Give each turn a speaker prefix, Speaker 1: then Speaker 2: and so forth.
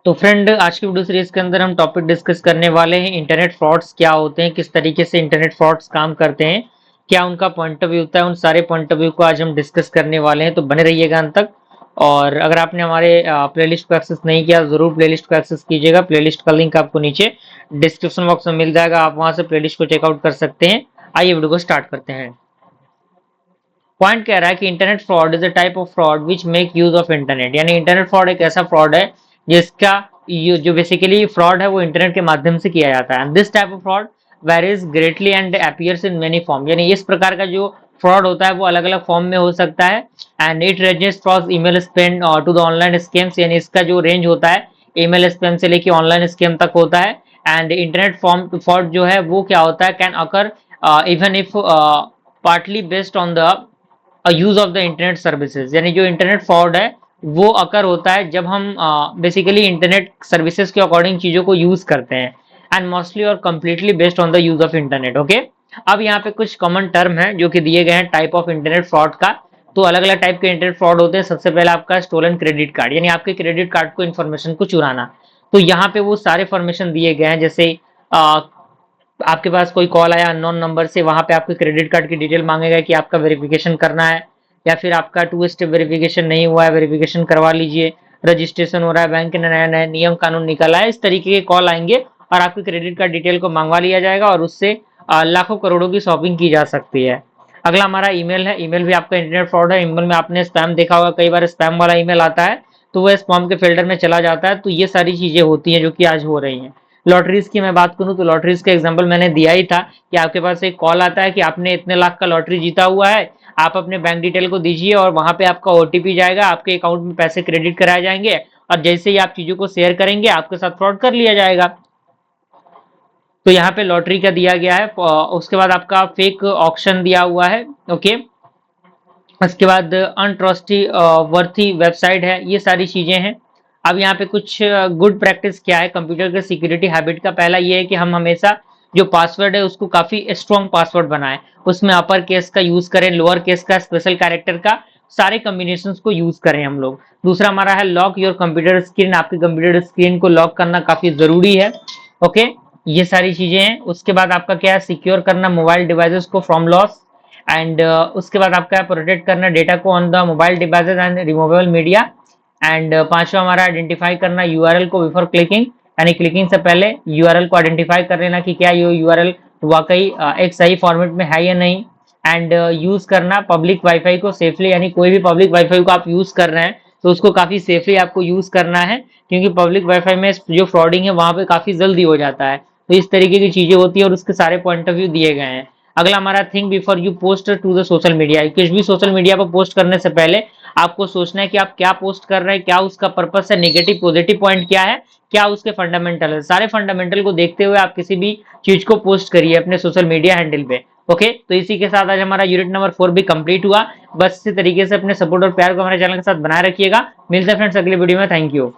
Speaker 1: तो फ्रेंड, आज की वीडियो सीरीज के अंदर हम टॉपिक डिस्कस करने वाले हैं इंटरनेट फ्रॉड्स क्या होते हैं, किस तरीके से इंटरनेट फ्रॉड्स काम करते हैं, क्या उनका पॉइंट ऑफ व्यू होता है। उन सारे पॉइंट ऑफ व्यू को आज हम डिस्कस करने वाले हैं, तो बने रहिएगा अंत तक। और अगर आपने हमारे प्लेलिस्ट को एक्सेस नहीं किया, जरूर प्लेलिस्ट को एक्सेस कीजिएगा। प्लेलिस्ट का लिंक आपको नीचे डिस्क्रिप्शन बॉक्स में मिल जाएगा, आप वहां से प्लेलिस्ट को चेकआउट कर सकते हैं। आइए वीडियो को स्टार्ट करते हैं। पॉइंट कह रहा है कि internet fraud is a type of fraud which make use of internet, यानी इंटरनेट फ्रॉड एक ऐसा फ्रॉड है जिसका जो बेसिकली फ्रॉड है वो इंटरनेट के माध्यम से किया जाता है। This type of fraud varies greatly and appears in many form, यानी इस प्रकार का जो फ्रॉड होता है वो अलग अलग फॉर्म में हो सकता है। And it ranges from email spam to the online scams, यानी इसका जो रेंज होता है ईमेल स्पैम से लेके ऑनलाइन स्कैम तक होता है। एंड इंटरनेट फॉर्म फ्रॉड जो है वो क्या होता है, can occur even if partly based on the use of the internet services, यानी जो इंटरनेट फ्रॉड है वो अकर होता है जब हम बेसिकली इंटरनेट सर्विसेज के अकॉर्डिंग चीजों को यूज करते हैं। एंड मोस्टली और completely based on the use of internet. Okay, अब यहाँ पे कुछ कॉमन टर्म है जो कि दिए गए हैं टाइप ऑफ इंटरनेट फ्रॉड का। तो अलग अलग टाइप के इंटरनेट फ्रॉड होते हैं। सबसे पहले आपका स्टोलन क्रेडिट कार्ड, यानी आपके क्रेडिट कार्ड को इन्फॉर्मेशन को चुराना। तो यहाँ पे वो सारे फॉर्मेशन दिए गए हैं, जैसे आपके पास कोई कॉल आया अननोन नंबर से, वहां पे आपके क्रेडिट कार्ड की डिटेल मांगेगा कि आपका वेरिफिकेशन करना है, या फिर आपका 2 स्टेप वेरिफिकेशन नहीं हुआ है, वेरिफिकेशन करवा लीजिए, रजिस्ट्रेशन हो रहा है, बैंक ने नया नया नियम कानून निकाला है, इस तरीके के कॉल आएंगे और आपके क्रेडिट कार्ड डिटेल को मंगवा लिया जाएगा और उससे लाखों करोड़ों की शॉपिंग की जा सकती है। अगला हमारा ईमेल है। ईमेल भी आपका इंटरनेट फ्रॉड है। ईमेल में आपने स्पैम देखा होगा, कई बार स्पैम वाला ईमेल आता है तो वह स्पैम के फिल्टर में चला जाता है। तो ये सारी चीजें होती हैं जो कि आज हो रही हैं। लॉटरीज की मैं बात करूं तो लॉटरीज का एग्जांपल मैंने दिया ही था कि आपके पास एक कॉल आता है कि आपने इतने लाख का लॉटरी जीता हुआ है, आप अपने बैंक डिटेल को दीजिए और वहां पे आपका ओटीपी जाएगा, आपके अकाउंट में पैसे क्रेडिट कराए जाएंगे और जैसे ही आप चीजों को शेयर करेंगे आपके साथ फ्रॉड कर लिया जाएगा। तो यहाँ पे लॉटरी का दिया गया है। उसके बाद आपका फेक ऑक्शन दिया हुआ है। ओके, उसके बाद अनट्रस्टी वर्थी वेबसाइट है, ये सारी चीजें हैं। अब यहाँ पे कुछ गुड प्रैक्टिस क्या है कंप्यूटर के सिक्योरिटी हैबिट का। पहला ये है कि हम हमेशा जो पासवर्ड है उसको काफी स्ट्रॉन्ग पासवर्ड बनाएं, उसमें अपर केस का यूज करें, लोअर केस का, स्पेशल कैरेक्टर का, सारे कॉम्बिनेशन को यूज करें हम लोग। दूसरा हमारा है लॉक योर कंप्यूटर स्क्रीन, आपकी कंप्यूटर स्क्रीन को लॉक करना काफी जरूरी है। ओके, ये सारी चीजें हैं। उसके बाद आपका क्या है, सिक्योर करना मोबाइल डिवाइसेस को फ्रॉम लॉस। एंड उसके बाद आपका प्रोटेक्ट करना डेटा को on the mobile devices and removable media. And पांचवा हमारा आइडेंटिफाई करना यूआरएल को बिफोर क्लिकिंग, यानी क्लिकिंग से पहले यूआरएल को आइडेंटिफाई कर लेना कि क्या ये यूआरएल वाकई एक सही फॉर्मेट में है या नहीं। एंड यूज करना पब्लिक वाईफाई को सेफली, यानी कोई भी पब्लिक वाईफाई को आप यूज कर रहे हैं तो उसको काफी सेफली आपको यूज करना है, क्योंकि पब्लिक वाईफाई में जो फ्रॉडिंग है वहां पे काफी जल्दी हो जाता है। तो इस तरीके की चीजें होती है और उसके सारे पॉइंट ऑफ व्यू दिए गए हैं। अगला हमारा think before you post to the social media, कुछ भी सोशल मीडिया पर पोस्ट करने से पहले आपको सोचना है कि आप क्या पोस्ट कर रहे हैं, क्या उसका पर्पस है, नेगेटिव पॉजिटिव पॉइंट क्या है, क्या उसके फंडामेंटल है। सारे फंडामेंटल को देखते हुए आप किसी भी चीज को पोस्ट करिए अपने सोशल मीडिया हैंडल पे। ओके, तो इसी के साथ आज हमारा यूनिट नंबर 4 भी कंप्लीट हुआ। बस इसी तरीके से अपने सपोर्ट और प्यार को हमारे चैनल के साथ बनाए रखिएगा। मिलते हैं फ्रेंड्स अगले वीडियो में। Thank you.